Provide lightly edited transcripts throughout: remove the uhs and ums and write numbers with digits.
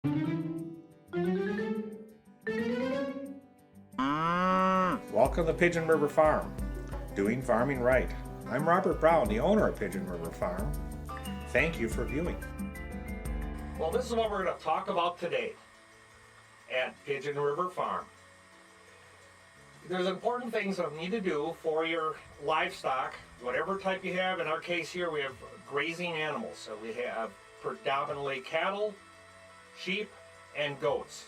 Welcome to Pigeon River Farm, doing farming right. I'm Robert Brown, the owner of Pigeon River Farm. Thank you for viewing. Well, this is what we're going to talk about today at Pigeon River Farm. There's important things that you need to do for your livestock, whatever type you have. In our case here, we have grazing animals. So we have predominantly cattle, sheep, and goats.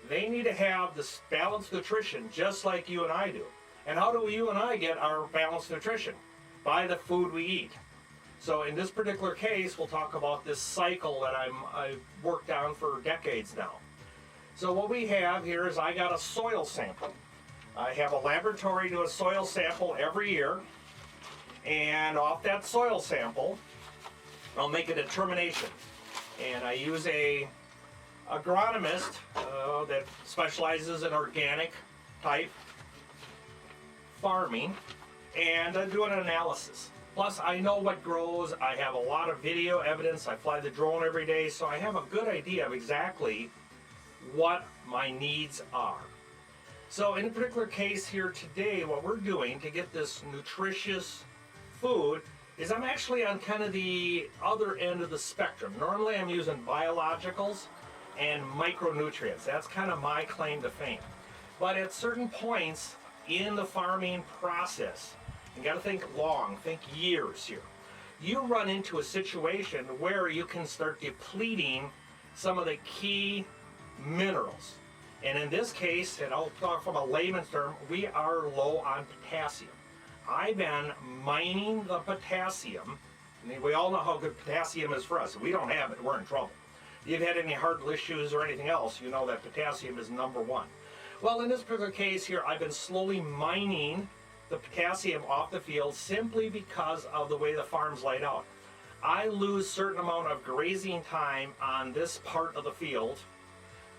They need to have this balanced nutrition just like you and I do. And how do you and I get our balanced nutrition? By the food we eat. So in this particular case, we'll talk about this cycle that I've worked on for decades now. So what we have here is I got a soil sample. I have a laboratory do a soil sample every year, and off that soil sample, I'll make a determination. And I use a agronomist that specializes in organic type farming, and I do an analysis. Plus, I know what grows. I have a lot of video evidence. I fly the drone every day, so I have a good idea of exactly what my needs are. So in a particular case here today, what we're doing to get this nutritious food is I'm actually on kind of the other end of the spectrum. Normally I'm using biologicals and micronutrients. That's kind of my claim to fame. But at certain points in the farming process, you got to think long, think years here. You run into a situation where you can start depleting some of the key minerals. And in this case, and I'll talk from a layman's term, we are low on potassium. I've been mining the potassium. I mean, we all know how good potassium is for us. If we don't have it, we're in trouble. If you've had any heart issues or anything else, you know that potassium is number one. Well, in this particular case here, I've been slowly mining the potassium off the field simply because of the way the farm's laid out. I lose certain amount of grazing time on this part of the field,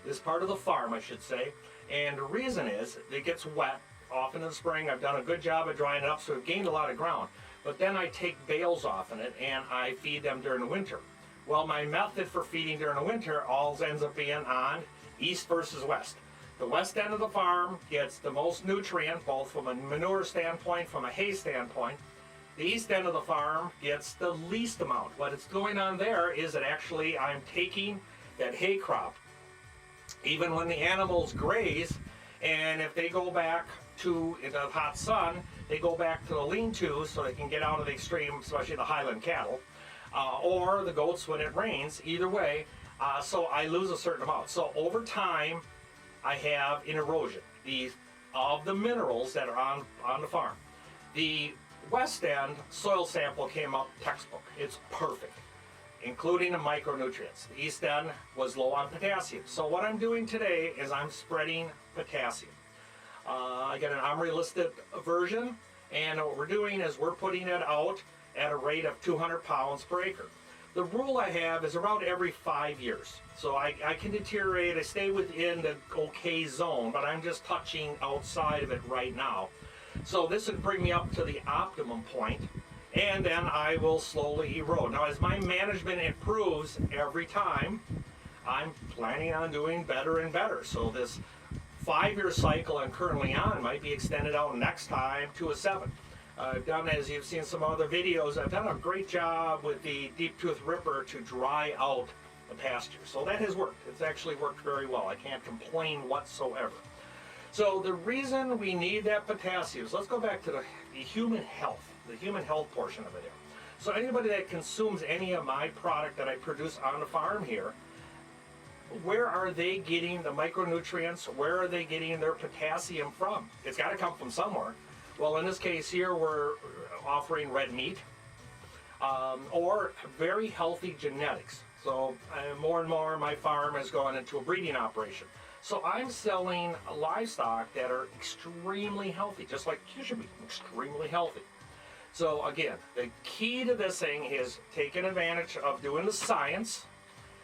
this part of the farm I should say, and the reason is it gets wet often in the spring. I've done a good job of drying it up, so I've gained a lot of ground, but then I take bales off in it and I feed them during the winter. Well, my method for feeding during the winter all ends up being on east versus west. The west end of the farm gets the most nutrient, both from a manure standpoint, from a hay standpoint. The east end of the farm gets the least amount. What's going on there is that actually I'm taking that hay crop, even when the animals graze, and if they go back to the hot sun, they go back to the lean-to so they can get out of the extreme, especially the highland cattle, or the goats when it rains, either way. So I lose a certain amount. So over time, I have an erosion of the minerals that are on the farm. The west end soil sample came up textbook. It's perfect, including the micronutrients. The east end was low on potassium. So what I'm doing today is I'm spreading potassium. I got an OMRI listed version, and what we're doing is we're putting it out at a rate of 200 pounds per acre. The rule I have is around every 5 years. So I can deteriorate, I stay within the okay zone, but I'm just touching outside of it right now. So this would bring me up to the optimum point, and then I will slowly erode. Now as my management improves every time, I'm planning on doing better and better. So this 5-year cycle I'm currently on might be extended out next time to a 7. I've done, as you've seen some other videos, I've done a great job with the deep tooth ripper to dry out the pasture. So that has worked. It's actually worked very well. I can't complain whatsoever. So the reason we need that potassium, so let's go back to the human health portion of it here. So anybody that consumes any of my product that I produce on the farm here, where are they getting the micronutrients? Where are they getting their potassium from? It's got to come from somewhere. Well, in this case here, we're offering red meat or very healthy genetics. So more and more my farm has gone into a breeding operation. So I'm selling livestock that are extremely healthy, just like you should be, extremely healthy. So again, the key to this thing is taking advantage of doing the science,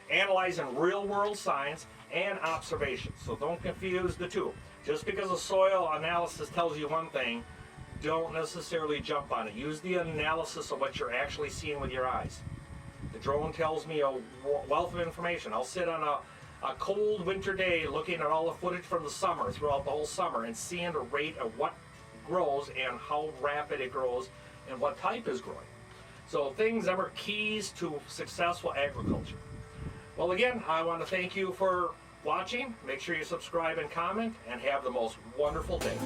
analyzing real world science and observation. So don't confuse the two. Just because a soil analysis tells you one thing, don't necessarily jump on it. Use the analysis of what you're actually seeing with your eyes. The The drone tells me a wealth of information. I'll sit on a cold winter day looking at all the footage from the summer, throughout the whole summer, and seeing the rate of what grows and how rapid it grows and what type is growing. So things that are keys to successful agriculture. Well, again, I want to thank you for watching. Make sure you subscribe and comment, and have the most wonderful day.